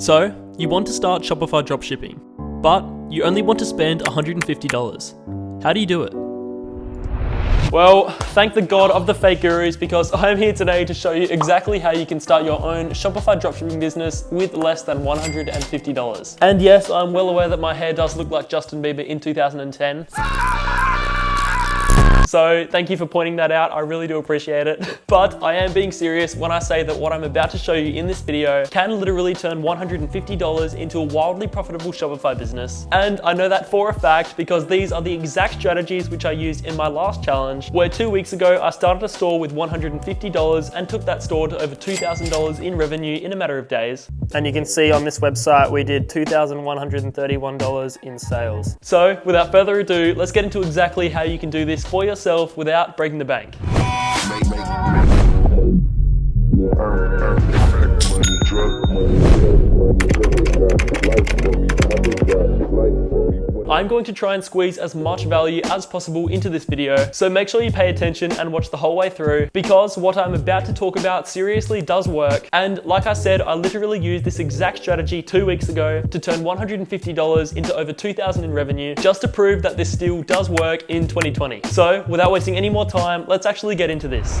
So, you want to start Shopify Dropshipping, but you only want to spend $150. How do you do it? Well, thank the God of the fake gurus, because I am here today to show you exactly how you can start your own Shopify dropshipping business with less than $150. And yes, I'm well aware that my hair does look like Justin Bieber in 2010. So thank you for pointing that out, I really do appreciate it. But I am being serious when I say that what I'm about to show you in this video can literally turn $150 into a wildly profitable Shopify business. And I know that for a fact because these are the exact strategies which I used in my last challenge, where 2 weeks ago I started a store with $150 and took that store to over $2,000 in revenue in a matter of days. And you can see on this website we did $2,131 in sales. So without further ado, let's get into exactly how you can do this for yourself without breaking the bank. I'm going to try and squeeze as much value as possible into this video, so make sure you pay attention and watch the whole way through, because what I'm about to talk about seriously does work. And like I said, I literally used this exact strategy 2 weeks ago to turn $150 into over $2,000 in revenue, just to prove that this still does work in 2020. So without wasting any more time, let's actually get into this.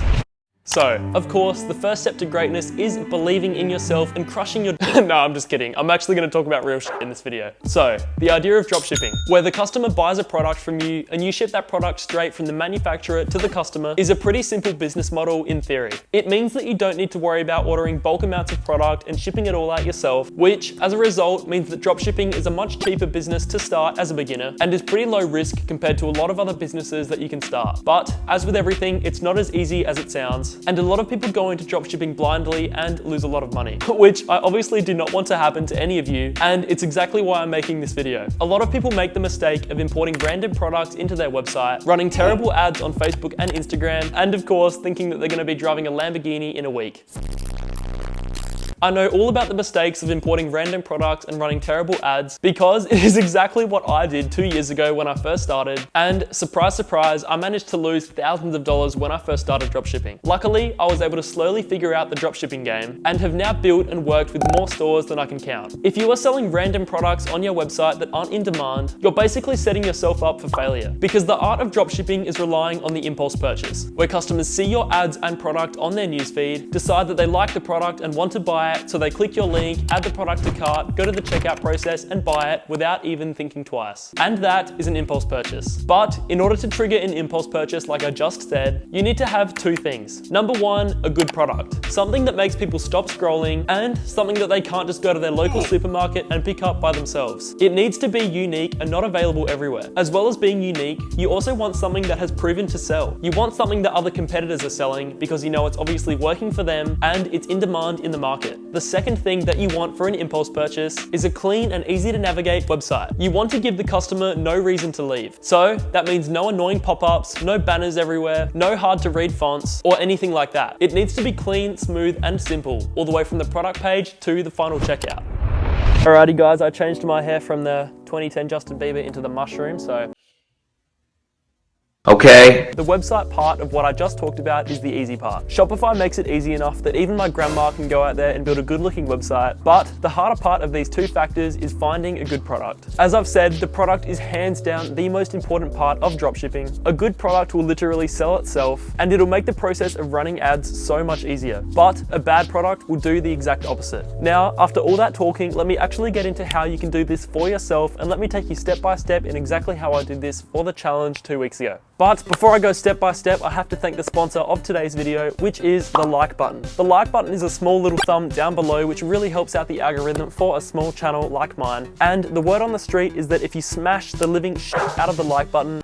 So, of course, the first step to greatness is believing in yourself and crushing your... No, I'm just kidding. I'm actually going to talk about real shit in this video. So, the idea of dropshipping, where the customer buys a product from you and you ship that product straight from the manufacturer to the customer, is a pretty simple business model in theory. It means that you don't need to worry about ordering bulk amounts of product and shipping it all out yourself, which, as a result, means that dropshipping is a much cheaper business to start as a beginner and is pretty low risk compared to a lot of other businesses that you can start. But, as with everything, it's not as easy as it sounds. And a lot of people go into dropshipping blindly and lose a lot of money, which I obviously do not want to happen to any of you, and it's exactly why I'm making this video. A lot of people make the mistake of importing random products into their website, running terrible ads on Facebook and Instagram, and of course, thinking that they're going to be driving a Lamborghini in a week. I know all about the mistakes of importing random products and running terrible ads, because it is exactly what I did 2 years ago when I first started. And surprise, surprise, I managed to lose thousands of dollars when I first started dropshipping. Luckily, I was able to slowly figure out the dropshipping game and have now built and worked with more stores than I can count. If you are selling random products on your website that aren't in demand, you're basically setting yourself up for failure, because the art of dropshipping is relying on the impulse purchase, where customers see your ads and product on their newsfeed, decide that they like the product and want to buy it, so they click your link, add the product to cart, go to the checkout process and buy it without even thinking twice. And that is an impulse purchase. But in order to trigger an impulse purchase, like I just said, you need to have two things. Number one, a good product. Something that makes people stop scrolling, and something that they can't just go to their local supermarket and pick up by themselves. It needs to be unique and not available everywhere. As well as being unique, you also want something that has proven to sell. You want something that other competitors are selling, because you know it's obviously working for them and it's in demand in the market. The second thing that you want for an impulse purchase is a clean and easy to navigate website. You want to give the customer no reason to leave. So that means no annoying pop-ups, no banners everywhere, no hard to read fonts, or anything like that. It needs to be clean, smooth, and simple, all the way from the product page to the final checkout. Alrighty guys, I changed my hair from the 2010 Justin Bieber into the mushroom, so... Okay. The website part of what I just talked about is the easy part. Shopify makes it easy enough that even my grandma can go out there and build a good looking website, but the harder part of these two factors is finding a good product. As I've said, the product is hands down the most important part of dropshipping. A good product will literally sell itself, and it'll make the process of running ads so much easier. But a bad product will do the exact opposite. Now, after all that talking, let me actually get into how you can do this for yourself, and let me take you step by step in exactly how I did this for the challenge 2 weeks ago. But before I go step by step, I have to thank the sponsor of today's video, which is the like button. The like button is a small little thumb down below, which really helps out the algorithm for a small channel like mine. And the word on the street is that if you smash the living shit out of the like button,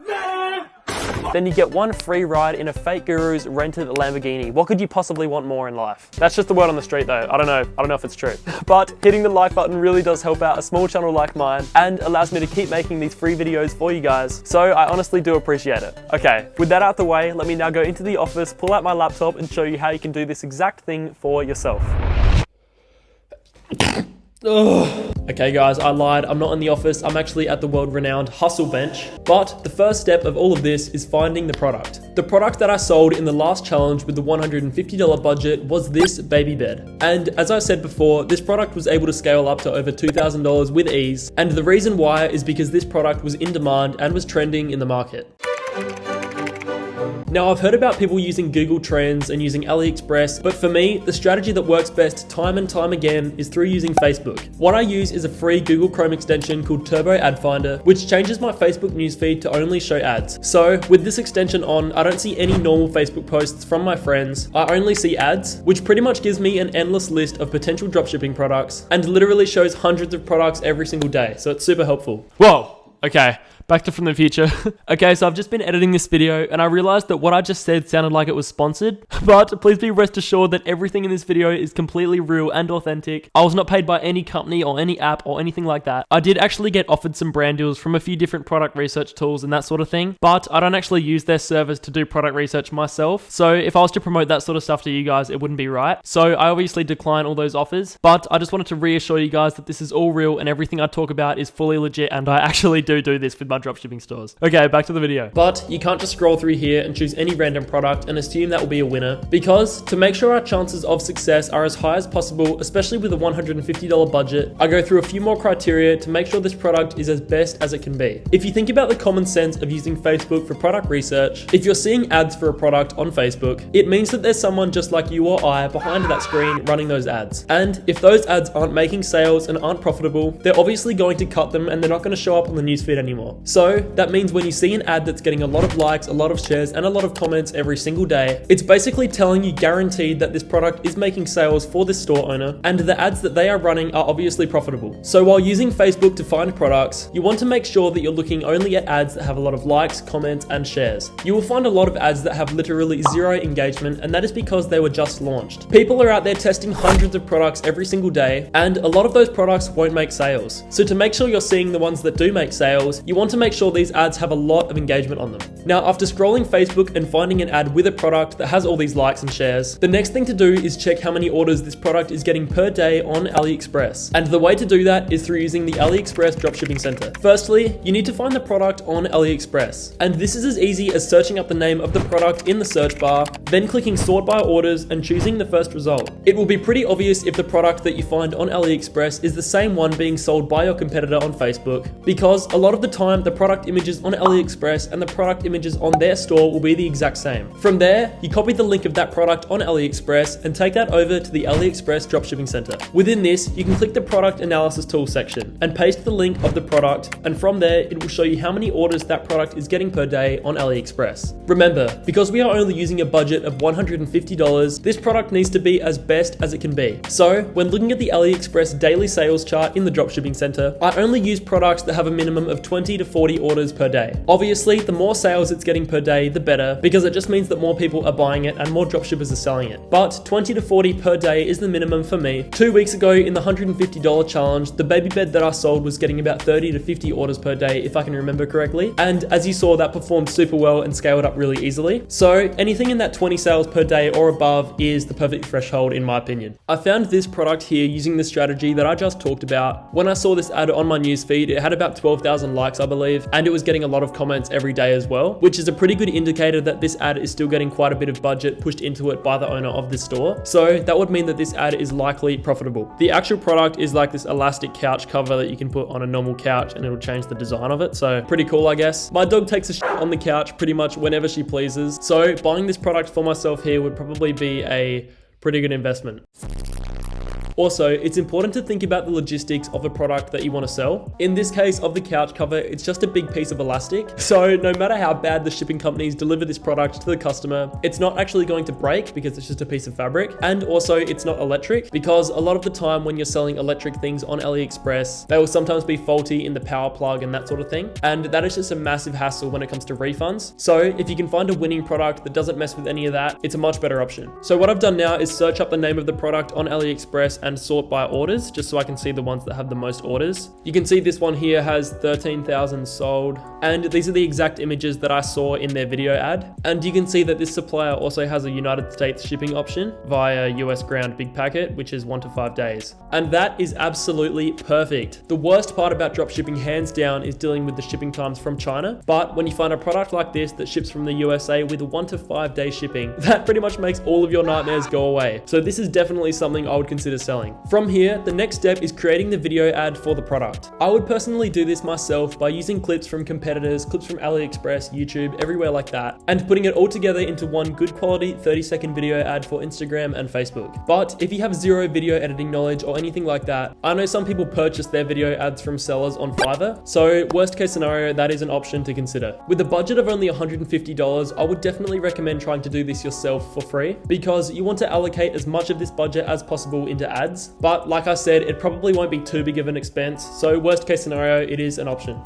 then you get one free ride in a fake guru's rented Lamborghini. What could you possibly want more in life? That's just the word on the street though. I don't know if it's true. But hitting the like button really does help out a small channel like mine and allows me to keep making these free videos for you guys. So I honestly do appreciate it. Okay, with that out the way, let me now go into the office, pull out my laptop and show you how you can do this exact thing for yourself. Okay, Okay guys, I lied. I'm not in the office. I'm actually at the world-renowned Hustle Bench. But the first step of all of this is finding the product. The product that I sold in the last challenge with the $150 budget was this baby bed. And as I said before, this product was able to scale up to over $2,000 with ease. And the reason why is because this product was in demand and was trending in the market. Now, I've heard about people using Google Trends and using AliExpress, but for me, the strategy that works best time and time again is through using Facebook. What I use is a free Google Chrome extension called Turbo Ad Finder, which changes my Facebook newsfeed to only show ads. So with this extension on, I don't see any normal Facebook posts from my friends. I only see ads, which pretty much gives me an endless list of potential dropshipping products and literally shows hundreds of products every single day. So it's super helpful. Whoa, okay. Back to From the Future. Okay, so I've just been editing this video and I realized that what I just said sounded like it was sponsored, but please be rest assured that everything in this video is completely real and authentic. I was not paid by any company or any app or anything like that. I did actually get offered some brand deals from a few different product research tools and that sort of thing, but I don't actually use their servers to do product research myself. So if I was to promote that sort of stuff to you guys, it wouldn't be right. So I obviously decline all those offers, but I just wanted to reassure you guys that this is all real and everything I talk about is fully legit and I actually do this with my dropshipping stores. Okay, back to the video. But you can't just scroll through here and choose any random product and assume that will be a winner, because to make sure our chances of success are as high as possible, especially with a $150 budget, I go through a few more criteria to make sure this product is as best as it can be. If you think about the common sense of using Facebook for product research, if you're seeing ads for a product on Facebook, it means that there's someone just like you or I behind that screen running those ads. And if those ads aren't making sales and aren't profitable, they're obviously going to cut them and they're not going to show up on the newsfeed anymore. So that means when you see an ad that's getting a lot of likes, a lot of shares, and a lot of comments every single day, it's basically telling you guaranteed that this product is making sales for this store owner, and the ads that they are running are obviously profitable. So while using Facebook to find products, you want to make sure that you're looking only at ads that have a lot of likes, comments, and shares. You will find a lot of ads that have literally zero engagement, and that is because they were just launched. People are out there testing hundreds of products every single day, and a lot of those products won't make sales. So to make sure you're seeing the ones that do make sales, you want to make sure these ads have a lot of engagement on them. Now, after scrolling Facebook and finding an ad with a product that has all these likes and shares, the next thing to do is check how many orders this product is getting per day on AliExpress. And the way to do that is through using the AliExpress Dropshipping Center. Firstly, you need to find the product on AliExpress. And this is as easy as searching up the name of the product in the search bar, then clicking sort by orders and choosing the first result. It will be pretty obvious if the product that you find on AliExpress is the same one being sold by your competitor on Facebook, because a lot of the time the product images on AliExpress and the product images on their store will be the exact same. From there, you copy the link of that product on AliExpress and take that over to the AliExpress Dropshipping Center. Within this, you can click the product analysis tool section and paste the link of the product, and from there, it will show you how many orders that product is getting per day on AliExpress. Remember, because we are only using a budget of $150, this product needs to be as best as it can be. So, when looking at the AliExpress daily sales chart in the Dropshipping Center, I only use products that have a minimum of 20 to 40 orders per day. Obviously, the more sales it's getting per day, the better, because it just means that more people are buying it and more dropshippers are selling it. But 20 to 40 per day is the minimum for me. 2 weeks ago in the $150 challenge, the baby bed that I sold was getting about 30 to 50 orders per day, if I can remember correctly. And as you saw, that performed super well and scaled up really easily. So anything in that 20 sales per day or above is the perfect threshold in my opinion. I found this product here using the strategy that I just talked about. When I saw this ad on my newsfeed, it had about 12,000 likes, I believe, and it was getting a lot of comments every day as well, which is a pretty good indicator that this ad is still getting quite a bit of budget pushed into it by the owner of this store. So that would mean that this ad is likely profitable. The actual product is like this elastic couch cover that you can put on a normal couch and it'll change the design of it. So pretty cool, I guess. My dog takes a shit on the couch pretty much whenever she pleases. So buying this product for myself here would probably be a pretty good investment. Also, it's important to think about the logistics of the product that you want to sell. In this case of the couch cover, it's just a big piece of elastic. So no matter how bad the shipping companies deliver this product to the customer, it's not actually going to break because it's just a piece of fabric. And also it's not electric, because a lot of the time when you're selling electric things on AliExpress, they will sometimes be faulty in the power plug and that sort of thing. And that is just a massive hassle when it comes to refunds. So if you can find a winning product that doesn't mess with any of that, it's a much better option. So what I've done now is search up the name of the product on AliExpress and sort by orders, just so I can see the ones that have the most orders. You can see this one here has 13,000 sold, and these are the exact images that I saw in their video ad. And you can see that this supplier also has a United States shipping option via US ground big packet, which is 1 to 5 days. And that is absolutely perfect. The worst part about dropshipping hands down is dealing with the shipping times from China. But when you find a product like this that ships from the USA with 1 to 5 day shipping, that pretty much makes all of your nightmares go away. So this is definitely something I would consider selling. From here, the next step is creating the video ad for the product. I would personally do this myself by using clips from competitors, clips from AliExpress, YouTube, everywhere like that, and putting it all together into one good quality 30-second video ad for Instagram and Facebook. But if you have zero video editing knowledge or anything like that, I know some people purchase their video ads from sellers on Fiverr, so worst case scenario, that is an option to consider. With a budget of only $150, I would definitely recommend trying to do this yourself for free, because you want to allocate as much of this budget as possible into ads. But like I said, it probably won't be too big of an expense, so worst case scenario, it is an option.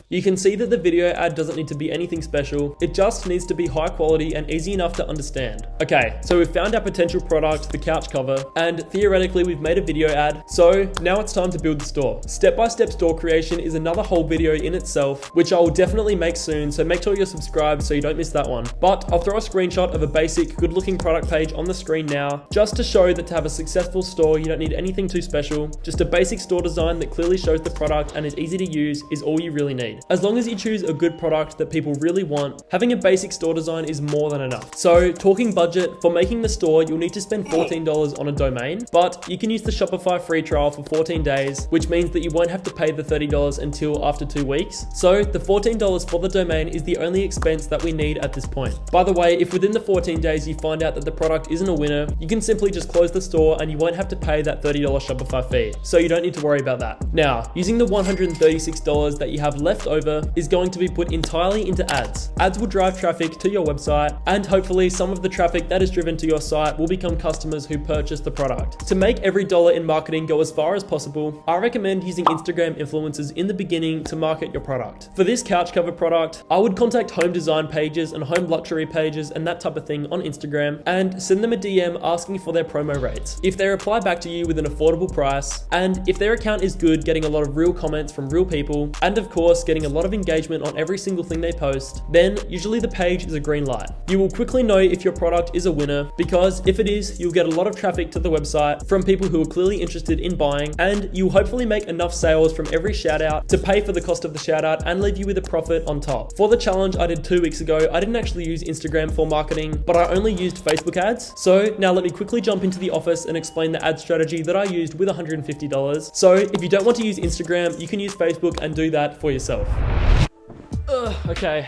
You can see that the video ad doesn't need to be anything special, it just needs to be high quality and easy enough to understand. Okay, so we've found our potential product, the couch cover, and theoretically we've made a video ad, so now it's time to build the store. Step-by-step store creation is another whole video in itself, which I will definitely make soon, so make sure you're subscribed so you don't miss that one. But I'll throw a screenshot of a basic, good-looking product page on the screen now, just to show that to have a successful store, you don't need anything too special. Just a basic store design that clearly shows the product and is easy to use is all you really need. As long as you choose a good product that people really want, having a basic store design is more than enough. So talking budget, for making the store, you'll need to spend $14 on a domain, but you can use the Shopify free trial for 14 days, which means that you won't have to pay the $30 until after 2 weeks. So the $14 for the domain is the only expense that we need at this point. By the way, if within the 14 days you find out that the product isn't a winner, you can simply just close the store and you won't have to pay that $30 Shopify fee. So you don't need to worry about that. Now, using the $136 that you have left over is going to be put entirely into ads. Ads will drive traffic to your website, and hopefully some of the traffic that is driven to your site will become customers who purchase the product. To make every dollar in marketing go as far as possible, I recommend using Instagram influencers in the beginning to market your product. For this couch cover product, I would contact home design pages and home luxury pages and that type of thing on Instagram and send them a DM asking for their promo rates. If they reply back to you with an affordable price, and if their account is good, getting a lot of real comments from real people, and of course getting a lot of engagement on every single thing they post, then usually the page is a green light. You will quickly know if your product is a winner, because if it is, you'll get a lot of traffic to the website from people who are clearly interested in buying, and you'll hopefully make enough sales from every shout out to pay for the cost of the shout out and leave you with a profit on top. For the challenge I did 2 weeks ago, I didn't actually use Instagram for marketing, but I only used Facebook ads. So now let me quickly jump into the office and explain the ad strategy that I used with $150. So if you don't want to use Instagram, you can use Facebook and do that for yourself. Okay.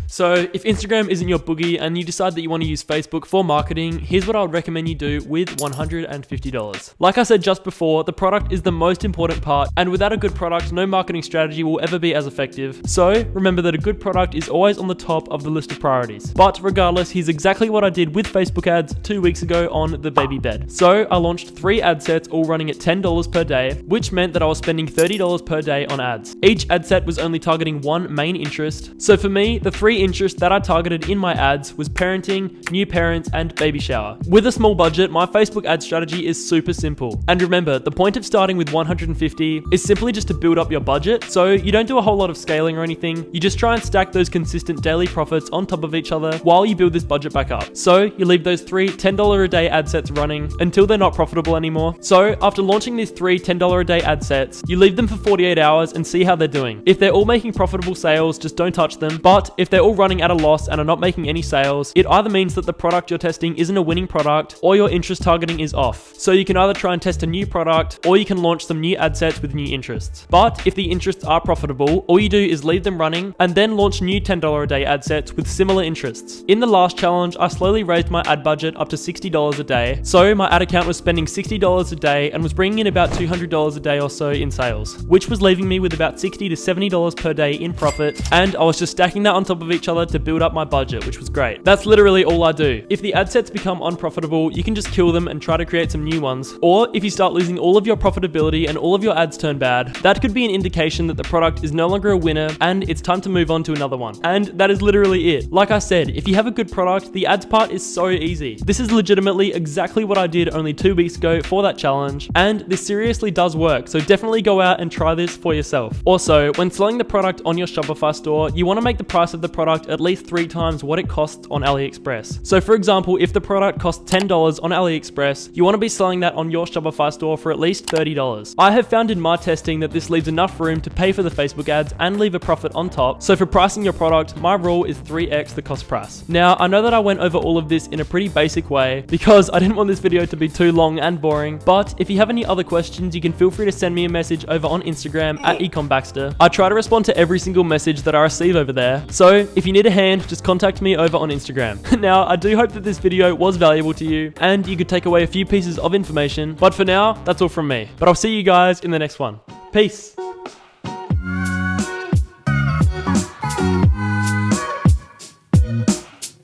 So if Instagram isn't your boogie and you decide that you want to use Facebook for marketing, here's what I would recommend you do with $150. Like I said just before, the product is the most important part, and without a good product, no marketing strategy will ever be as effective. So remember that a good product is always on the top of the list of priorities. But regardless, here's exactly what I did with Facebook ads 2 weeks ago on the baby bed. So I launched 3 ad sets all running at $10 per day, which meant that I was spending $30 per day on ads. Each ad set was only targeting one main interest. So for me, the 3 interest that I targeted in my ads was parenting, new parents, and baby shower. With a small budget, my Facebook ad strategy is super simple. And remember, the point of starting with $150 is simply just to build up your budget, so you don't do a whole lot of scaling or anything. You just try and stack those consistent daily profits on top of each other while you build this budget back up. So you leave those 3 $10 a day ad sets running until they're not profitable anymore. So after launching these 3 $10 a day ad sets, you leave them for 48 hours and see how they're doing. If they're all making profitable sales, just don't touch them. But if they're all running at a loss and are not making any sales, it either means that the product you're testing isn't a winning product or your interest targeting is off. So you can either try and test a new product or you can launch some new ad sets with new interests. But if the interests are profitable, all you do is leave them running and then launch new $10 a day ad sets with similar interests. In the last challenge, I slowly raised my ad budget up to $60 a day. So my ad account was spending $60 a day and was bringing in about $200 a day or so in sales, which was leaving me with about $60 to $70 per day in profit. And I was just stacking that on top of of each other to build up my budget, which was great. That's literally all I do. If the ad sets become unprofitable, you can just kill them and try to create some new ones. Or if you start losing all of your profitability and all of your ads turn bad, that could be an indication that the product is no longer a winner and it's time to move on to another one. And that is literally it. Like I said, if you have a good product, the ads part is so easy. This is legitimately exactly what I did only 2 weeks ago for that challenge, and this seriously does work, so definitely go out and try this for yourself. Also, when selling the product on your Shopify store, you want to make the price of the product at least 3 times what it costs on AliExpress. So for example, if the product costs $10 on AliExpress, you want to be selling that on your Shopify store for at least $30. I have found in my testing that this leaves enough room to pay for the Facebook ads and leave a profit on top. So for pricing your product, my rule is 3x the cost price. Now, I know that I went over all of this in a pretty basic way because I didn't want this video to be too long and boring, but if you have any other questions, you can feel free to send me a message over on Instagram at ecombaxter. I try to respond to every single message that I receive over there. So if you need a hand, just contact me over on Instagram. Now, I do hope that this video was valuable to you and you could take away a few pieces of information, but for now, that's all from me. But I'll see you guys in the next one. Peace.